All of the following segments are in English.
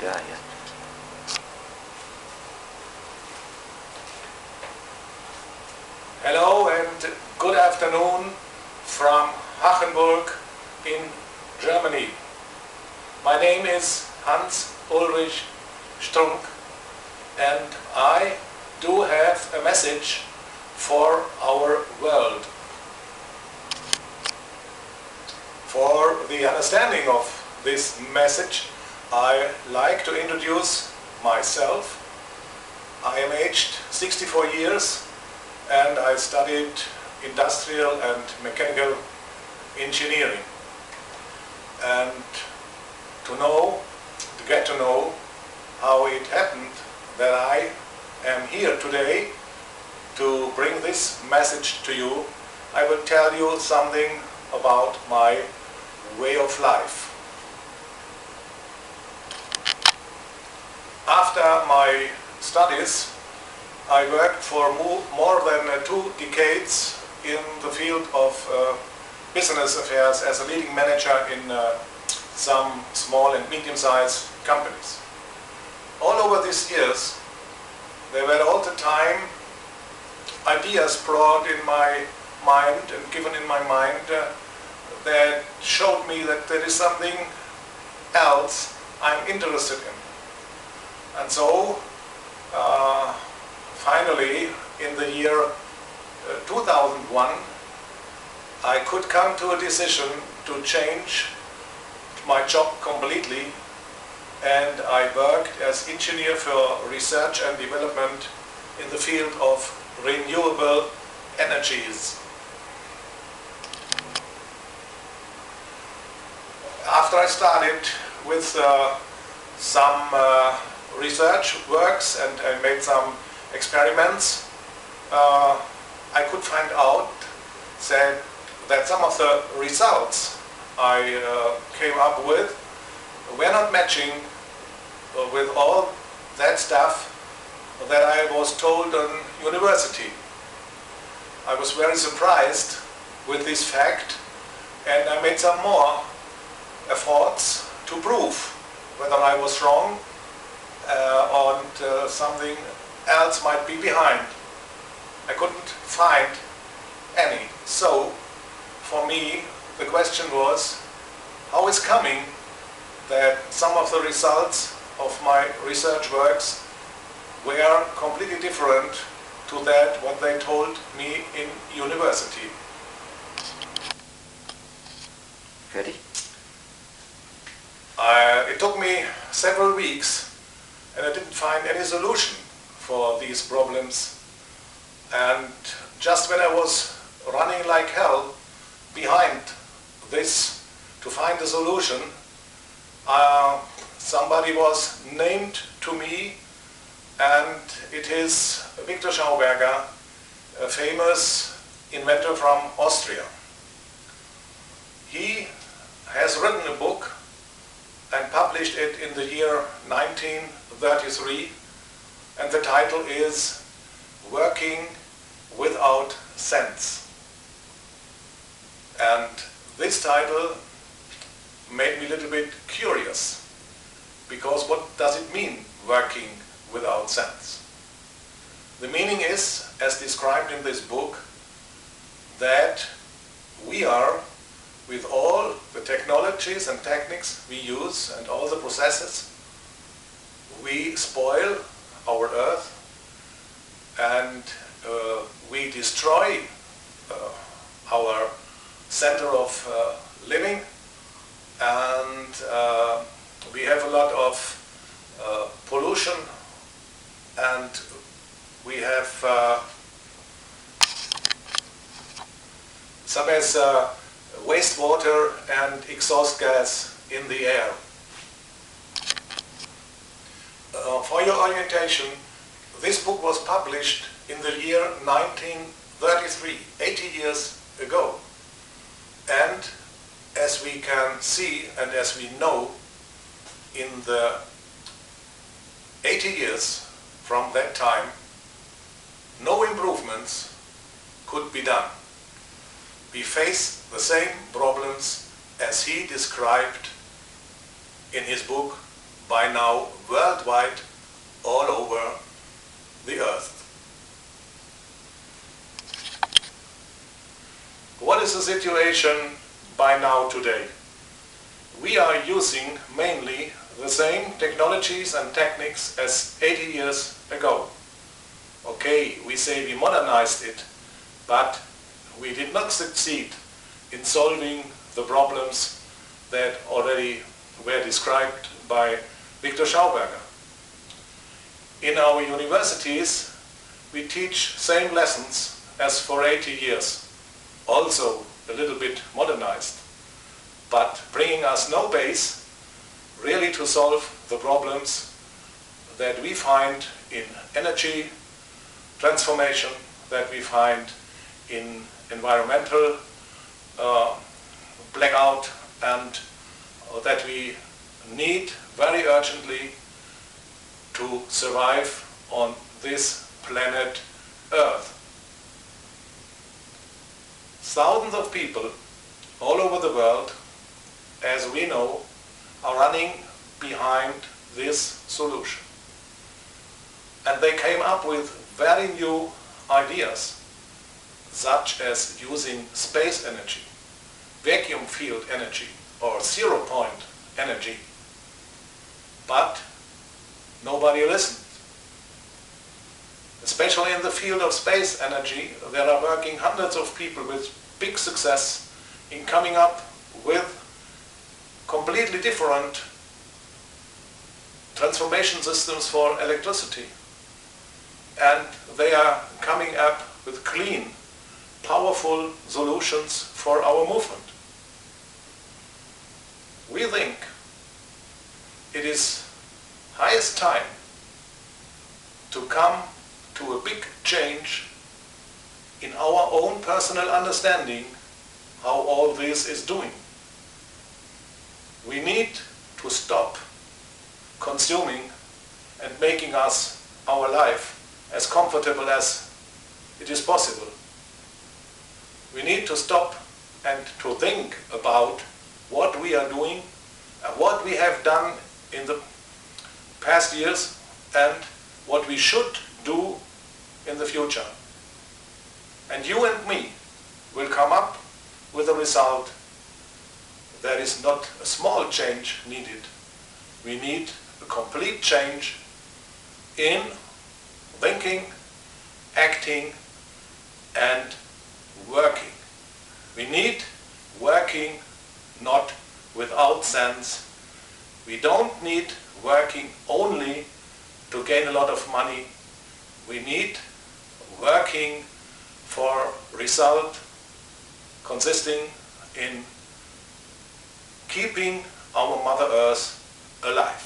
Yeah, yeah. Hello and good afternoon from Hachenburg in Germany. My name is Hans Ulrich Strunk and I do have a message for our world. For the understanding of this message, I like to introduce myself. I am aged 64 years and I studied industrial and mechanical engineering. And to get to know how it happened that I am here today to bring this message to you, I will tell you something about my way of life. After my studies, I worked for more than 2 decades in the field of business affairs as a leading manager in some small and medium-sized companies. All over these years, there were all the time ideas brought in my mind and given in my mind that showed me that there is something else I'm interested in. And so, finally, in the year 2001, I could come to a decision to change my job completely, and I worked as engineer for research and development in the field of renewable energies. After I started with some research works and I made some experiments, I could find out that some of the results I came up with were not matching with all that stuff that I was told in university. I was very surprised with this fact, and I made some more efforts to prove whether I was wrong or something else might be behind. I couldn't find any. So, for me, the question was, how is coming that some of the results of my research works were completely different to that what they told me in university? Ready? It took me several weeks and I didn't find any solution for these problems. And just when I was running like hell behind this to find a solution, somebody was named to me, and it is Victor Schauberger, a famous inventor from Austria. He has written a book and published it in the year 1933, and the title is Working Without Sense. And this title made me a little bit curious, because what does it mean, working without sense? The meaning is, as described in this book, that we are, with all the technologies and techniques we use and all the processes, we spoil our earth and we destroy our center of living, and we have a lot of pollution, and we have some as wastewater and exhaust gas in the air. For your orientation, this book was published in the year 1933, 80 years ago. And as we can see and as we know, in the 80 years from that time, no improvements could be done. We face the same problems as he described in his book by now worldwide all over the earth. What is the situation by now today? We are using mainly the same technologies and techniques as 80 years ago. Okay, we say we modernized it, but we did not succeed in solving the problems that already were described by Victor Schauberger. In our universities, we teach same lessons as for 80 years, also a little bit modernized, but bringing us no base really to solve the problems that we find in energy transformation, that we find in environmental blackout, and that we need very urgently to survive on this planet Earth. Thousands of people all over the world, as we know, are running behind this solution. And they came up with very new ideas, such as using space energy, vacuum field energy, or zero-point energy. But nobody listened. Especially in the field of space energy, there are working hundreds of people with big success in coming up with completely different transformation systems for electricity. And they are coming up with clean, powerful solutions for our movement. We think it is highest time to come to a big change in our own personal understanding how all this is doing. We need to stop consuming and making our life as comfortable as it is possible. We need to stop and to think about what we are doing and what we have done in the past years and what we should do in the future. And you and me will come up with a result. There is not a small change needed. We need a complete change in thinking, acting, and working. We need working not without sense. We don't need working only to gain a lot of money. We need working for result consisting in keeping our Mother Earth alive.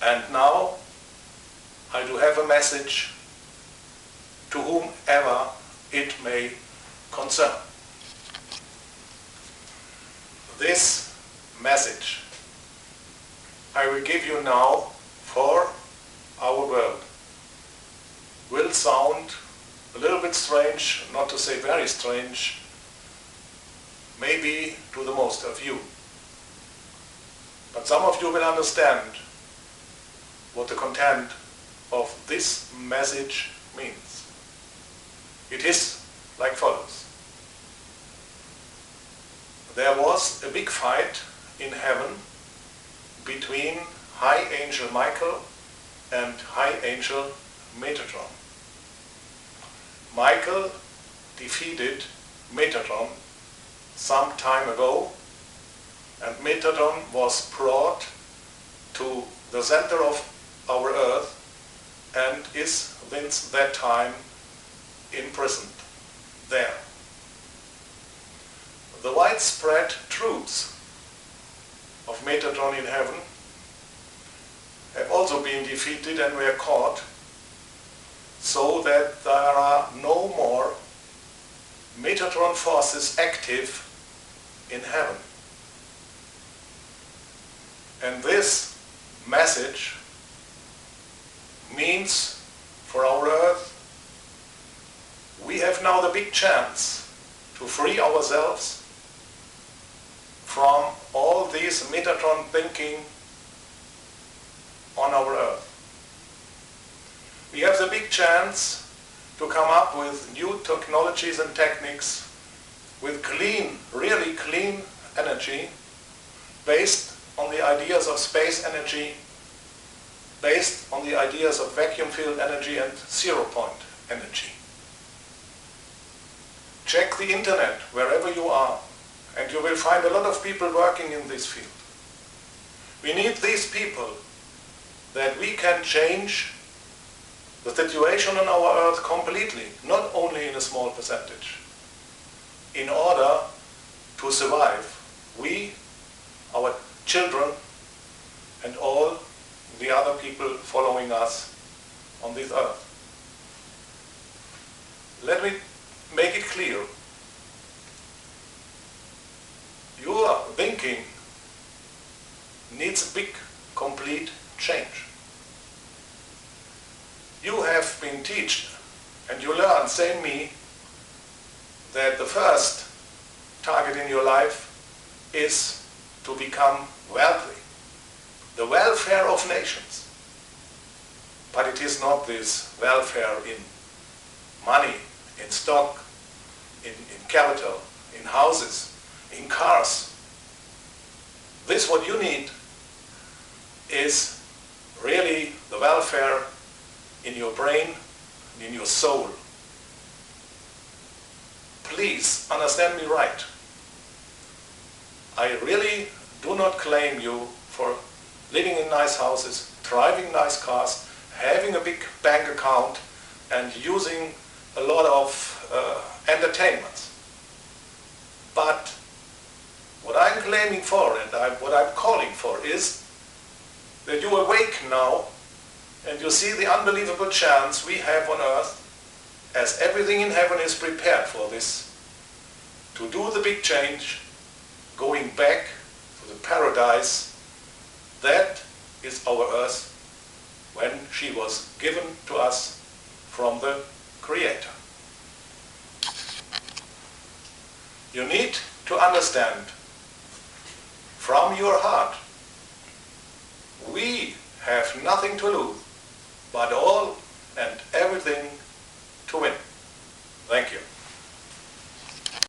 And now I do have a message to whomever it may concern. This message I will give you now for our world will sound a little bit strange, not to say very strange, maybe to the most of you. But some of you will understand what the content of this message means. It is like follows. There was a big fight in heaven between High Angel Michael and High Angel Metatron. Michael defeated Metatron some time ago, and Metatron was brought to the center of our Earth and is since that time imprisoned there. The widespread troops of Metatron in heaven have also been defeated and were caught, so that there are no more Metatron forces active in heaven. And this message means for our Earth, we have now the big chance to free ourselves from all this Metatron thinking big chance to come up with new technologies and techniques with clean, really clean energy based on the ideas of space energy, based on the ideas of vacuum field energy and zero-point energy. Check the internet wherever you are, and you will find a lot of people working in this field. We need these people that we can change the situation on our Earth completely, not only in a small percentage, in order to survive. We, our children, and all the other people following us on this Earth. Let me make it clear. Your thinking needs a big, complete change. You have been taught, and you learn, same me, that the first target in your life is to become wealthy. The welfare of nations. But it is not this welfare in money, in stock, in capital, in houses, in cars. This, what you need, is really the welfare in your brain, in your soul. Please understand me right. I really do not claim you for living in nice houses, driving nice cars, having a big bank account, and using a lot of entertainment. But what I'm claiming for and what I'm calling for is that you awake now and you see the unbelievable chance we have on Earth, as everything in heaven is prepared for this, to do the big change, going back to the paradise. That is our Earth when she was given to us from the Creator. You need to understand from your heart, we have nothing to lose, but all and everything to win. Thank you.